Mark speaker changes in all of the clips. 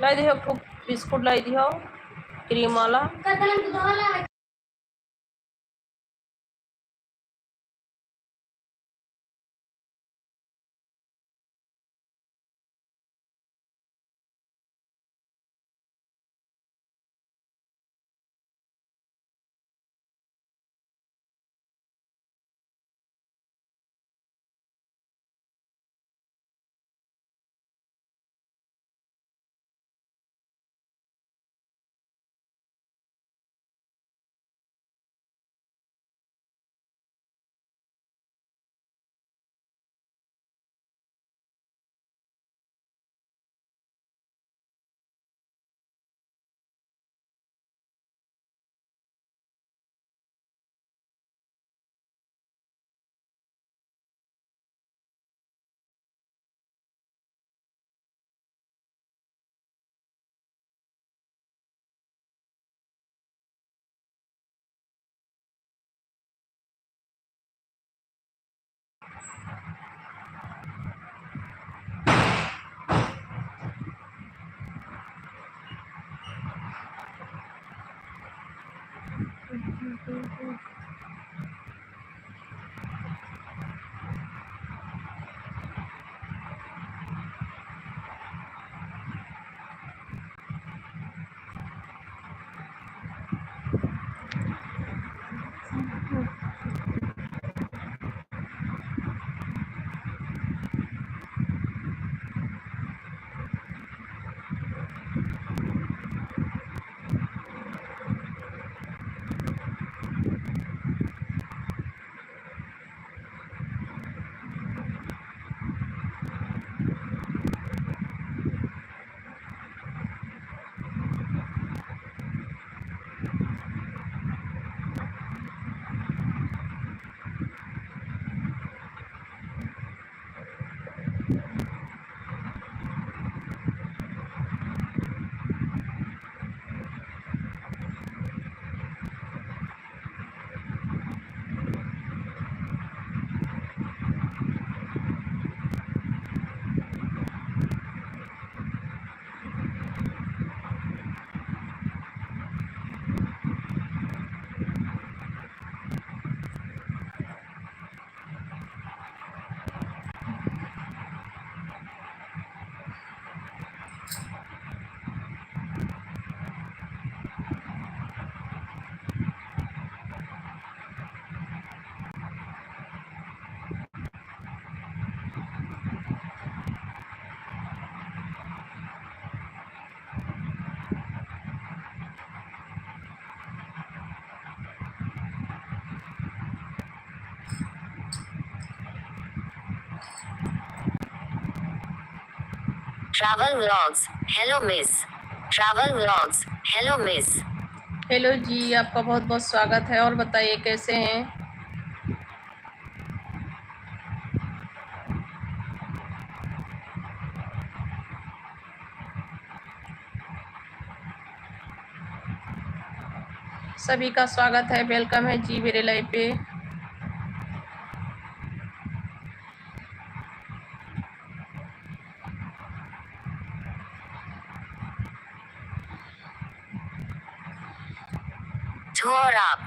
Speaker 1: लाई दिहो खूब बिस्कुट लाई दिहो क्रीम वाला।
Speaker 2: Travel vlogs. Hello miss. Travel vlogs. Hello miss.
Speaker 1: Hello ji, आपका बहुत बहुत स्वागत है। और बताइए कैसे हैं? सभी का स्वागत है, वेलकम है जी मेरे लाइव पे।
Speaker 2: Torab.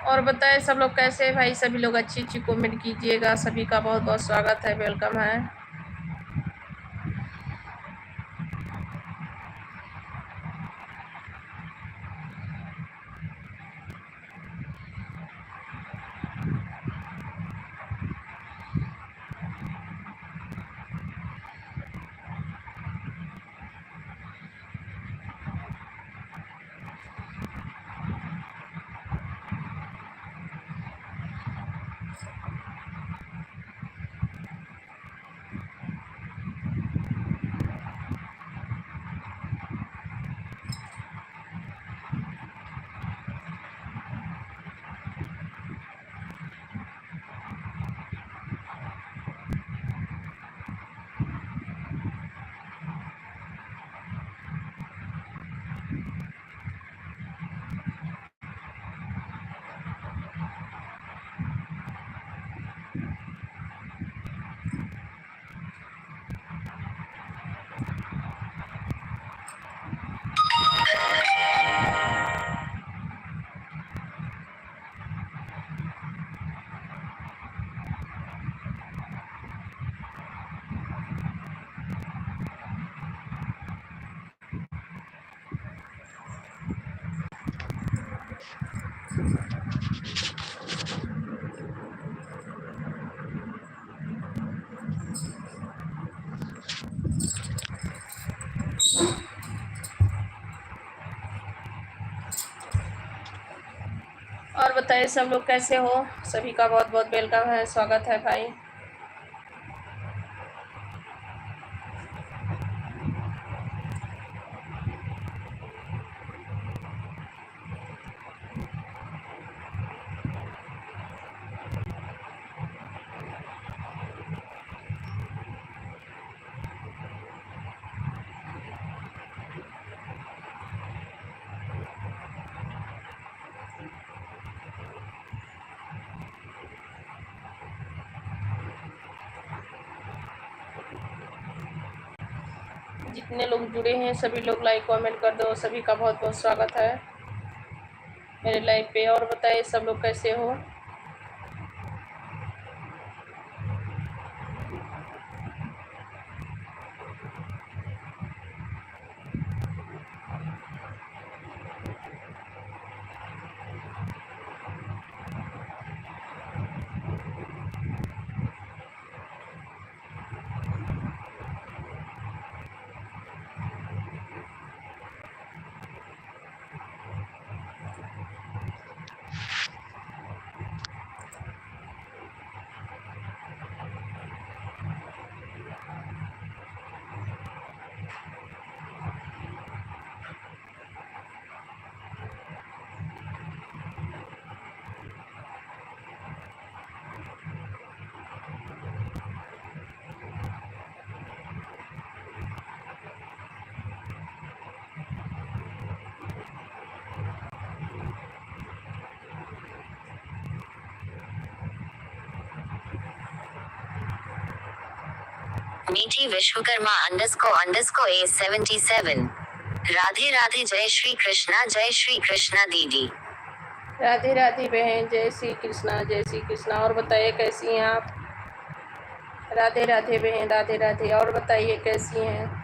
Speaker 1: और बताएं सब लोग कैसे हैं भाई? सभी लोग अच्छी अच्छी कमेंट कीजिएगा। सभी का बहुत बहुत स्वागत है, वेलकम है। और बताइए सब लोग कैसे हो? सभी का बहुत बहुत वेलकम है, स्वागत है भाई। जितने लोग जुड़े हैं सभी लोग लाइक कमेंट कर दो, सभी का बहुत बहुत स्वागत है मेरे लाइव पे। और बताइए सब लोग कैसे हो?
Speaker 2: मीठी विश्वकर्मा _ A77। राधे राधे, जय श्री कृष्णा दीदी।
Speaker 1: राधे राधे बहन, जय श्री कृष्णा, जय श्री कृष्णा। और बताइए कैसी हैं आप? राधे राधे बहन, राधे राधे। और बताइए कैसी हैं?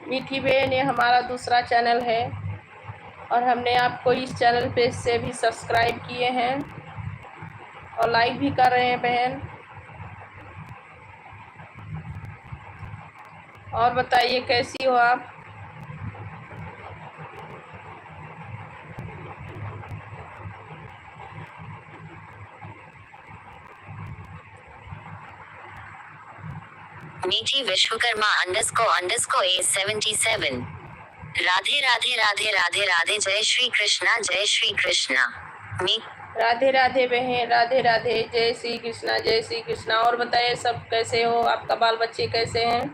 Speaker 1: मीठी बहन, ये हमारा दूसरा चैनल है और हमने आपको इस चैनल पे से भी सब्सक्राइब किए हैं और लाइक भी कर रहे हैं बहन। और बताइए कैसी हो आप?
Speaker 2: मीठी विश्वकर्मा _ A77। राधे राधे राधे राधे राधे, जय श्री कृष्णा।
Speaker 1: राधे राधे बहन, राधे राधे, जय श्री कृष्णा, जय श्री कृष्णा। और बताइए सब कैसे हो? आपका बाल बच्चे कैसे हैं?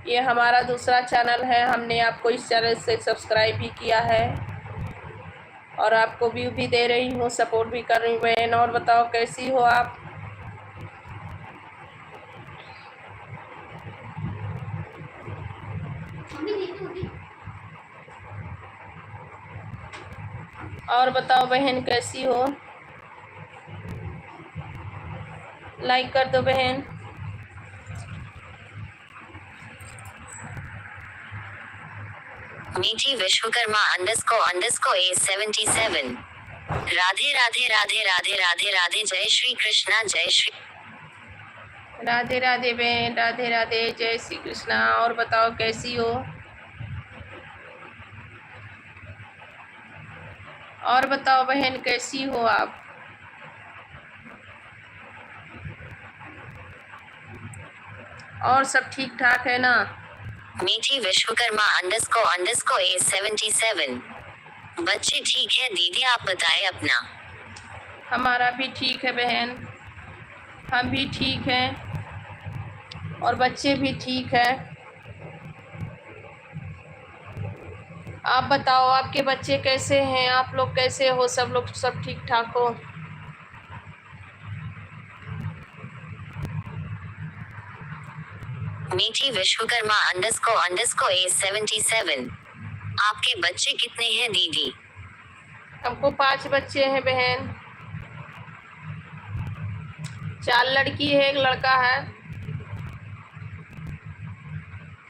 Speaker 1: ये हमारा दूसरा चैनल है, हमने आपको इस चैनल से सब्सक्राइब भी किया है और आपको व्यू भी दे रही हूँ, सपोर्ट भी कर रही हूँ बहन। और बताओ कैसी हो आप? और बताओ बहन कैसी हो? लाइक कर दो बहन।
Speaker 2: मीठी विश्वकर्मा _ A77। राधे राधे राधे राधे राधे राधे, जय श्री
Speaker 1: राधे राधे बहन, राधे राधे, जय श्री कृष्णा। और बताओ कैसी हो? और बताओ बहन कैसी हो आप? और सब ठीक ठाक है ना?
Speaker 2: मीठी विश्वकर्मा _ A77। बच्चे ठीक है दीदी, आप बताएं अपना।
Speaker 1: हमारा भी ठीक है बहन, हम भी ठीक हैं और बच्चे भी ठीक है। आप बताओ आपके बच्चे कैसे हैं? आप लोग कैसे हो? सब लोग सब ठीक ठाक हो?
Speaker 2: मीठी विश्वकर्मा _ A77। आपके बच्चे कितने हैं दीदी?
Speaker 1: हमको 5 बच्चे हैं बहन, 4 लड़की है, 1 लड़का है।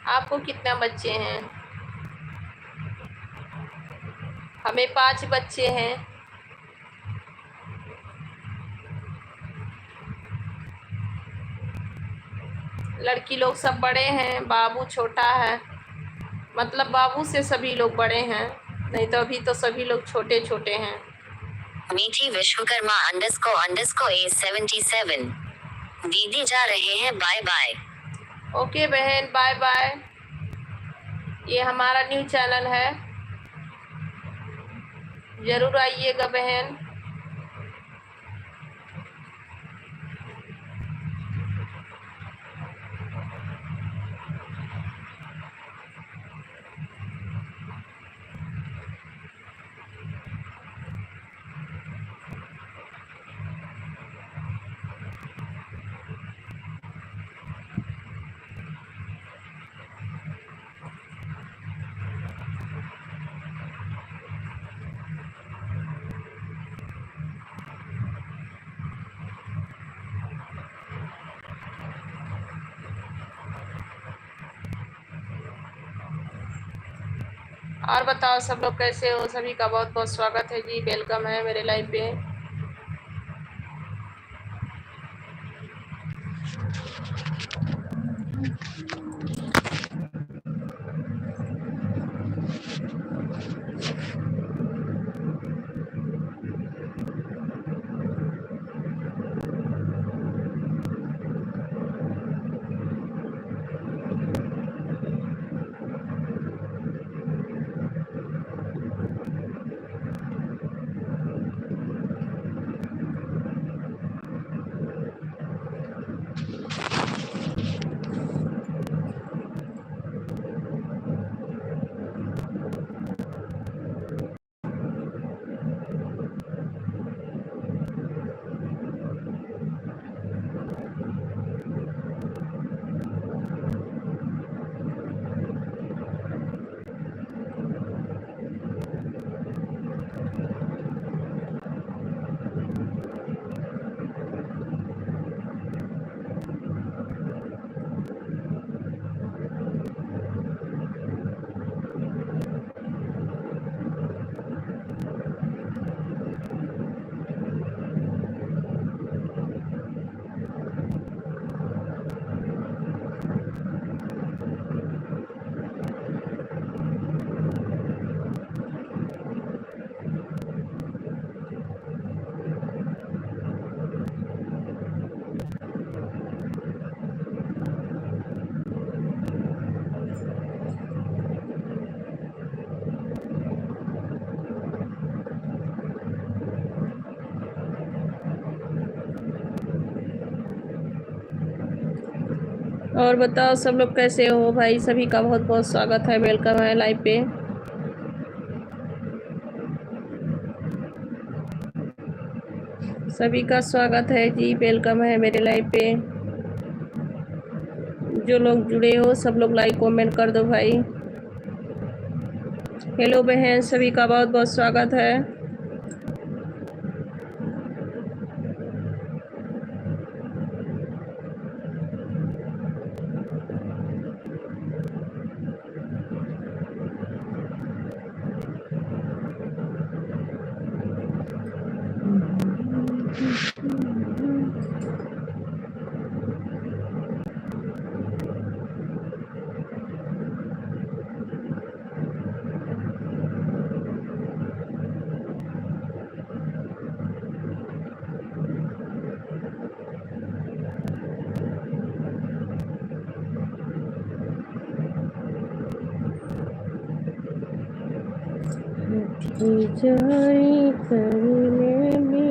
Speaker 1: आपको कितने बच्चे हैं? हमें 5 बच्चे हैं। लड़की लोग सब बड़े हैं, बाबू छोटा है, मतलब बाबू से सभी लोग बड़े हैं, नहीं तो अभी तो सभी लोग छोटे छोटे हैं।
Speaker 2: मीठी विश्वकर्मा _ A77। दीदी जा रहे हैं, बाय बाय।
Speaker 1: ओके बहन, बाय बाय। ये हमारा न्यू चैनल है, जरूर आइएगा बहन। और बताओ सब लोग कैसे हो? सभी का बहुत बहुत स्वागत है जी, वेलकम है मेरे लाइव पे। और बताओ सब लोग कैसे हो भाई? सभी का बहुत बहुत स्वागत है, वेलकम है लाइव पे। सभी का स्वागत है जी, वेलकम है मेरे लाइव पे। जो लोग जुड़े हो सब लोग लाइक कमेंट कर दो भाई। हेलो बहन, सभी का बहुत बहुत स्वागत है। जाए करने में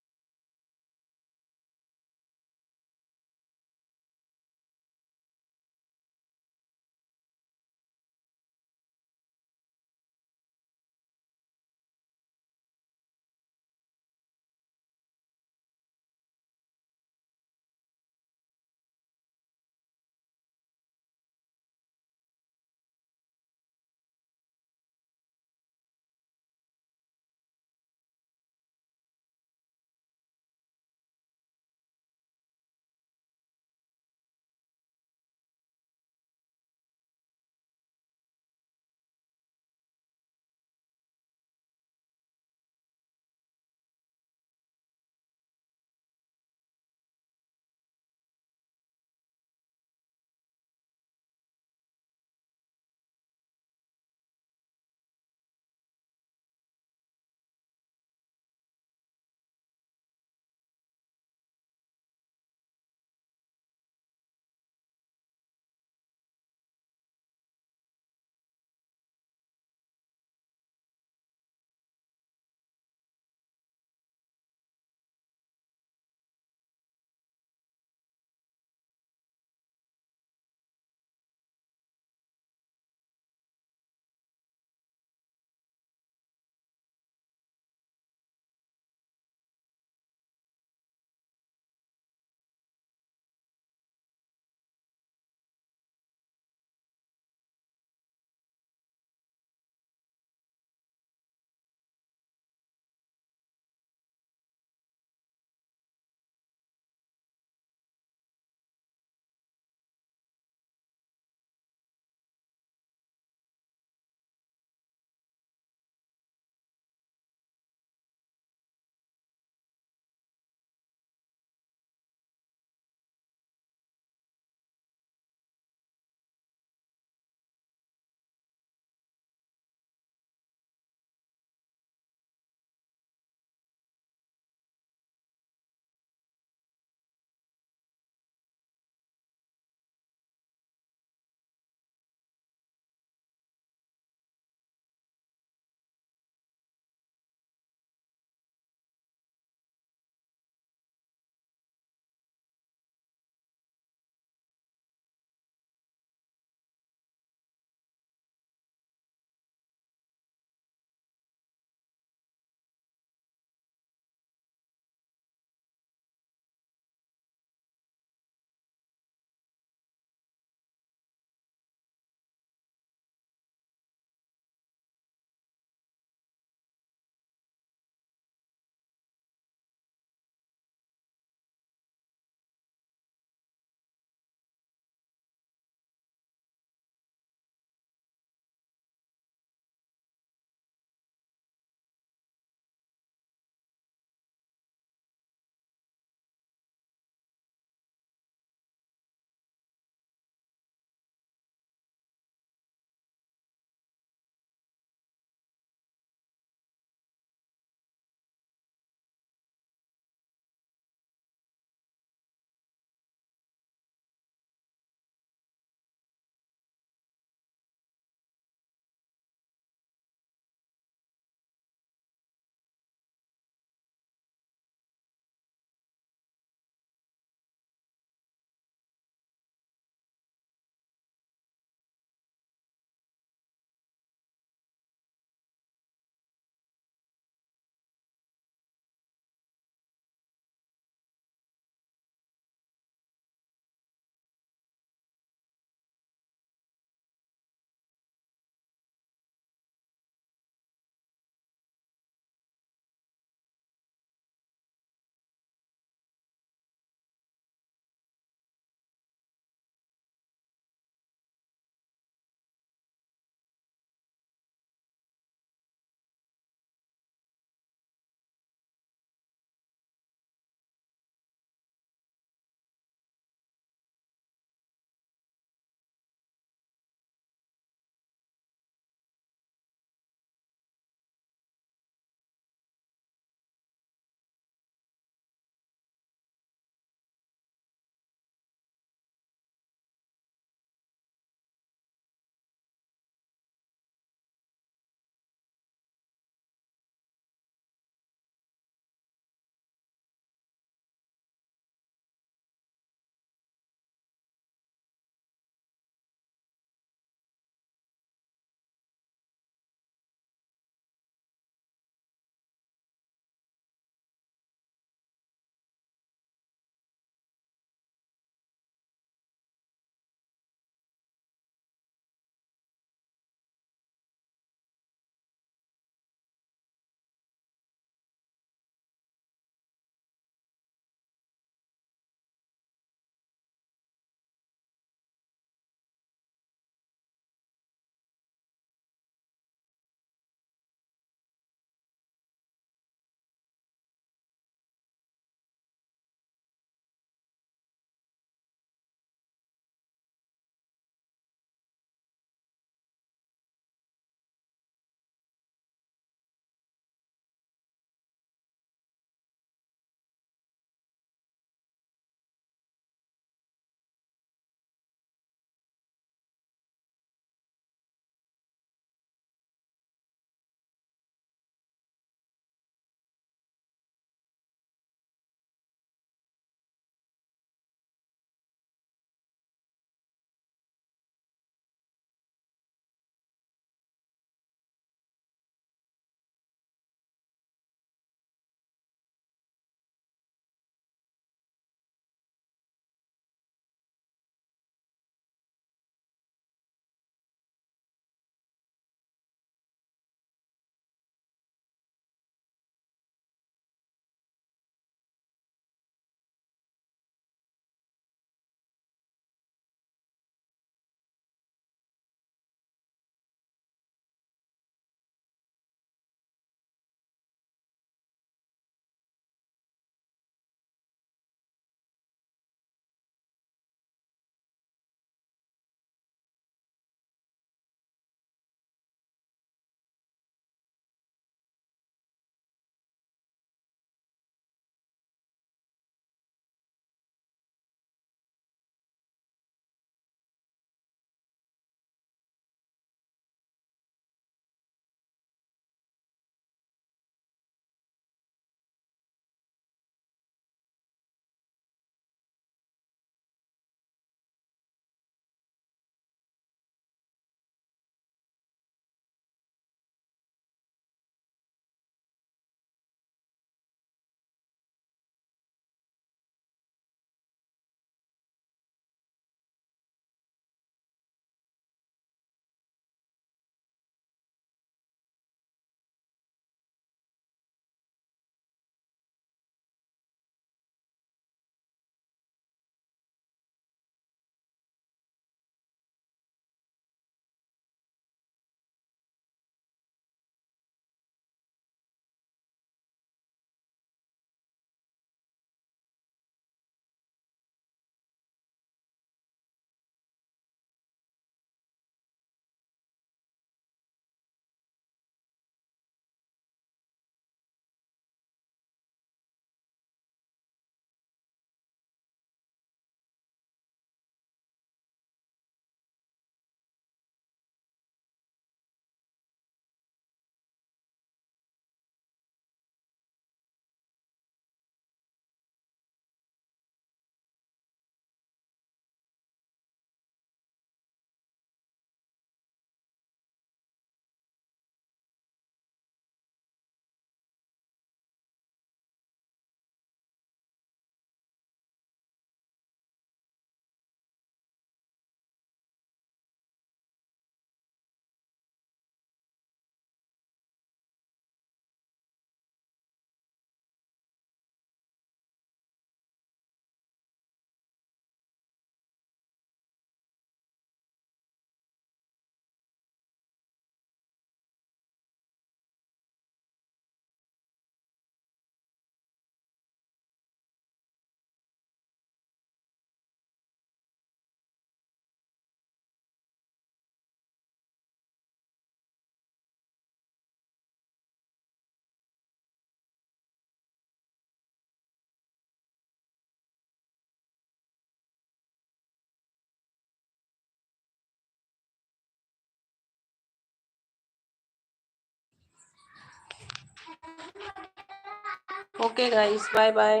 Speaker 1: ओके गाइस, बाय बाय,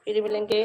Speaker 1: फिर मिलेंगे।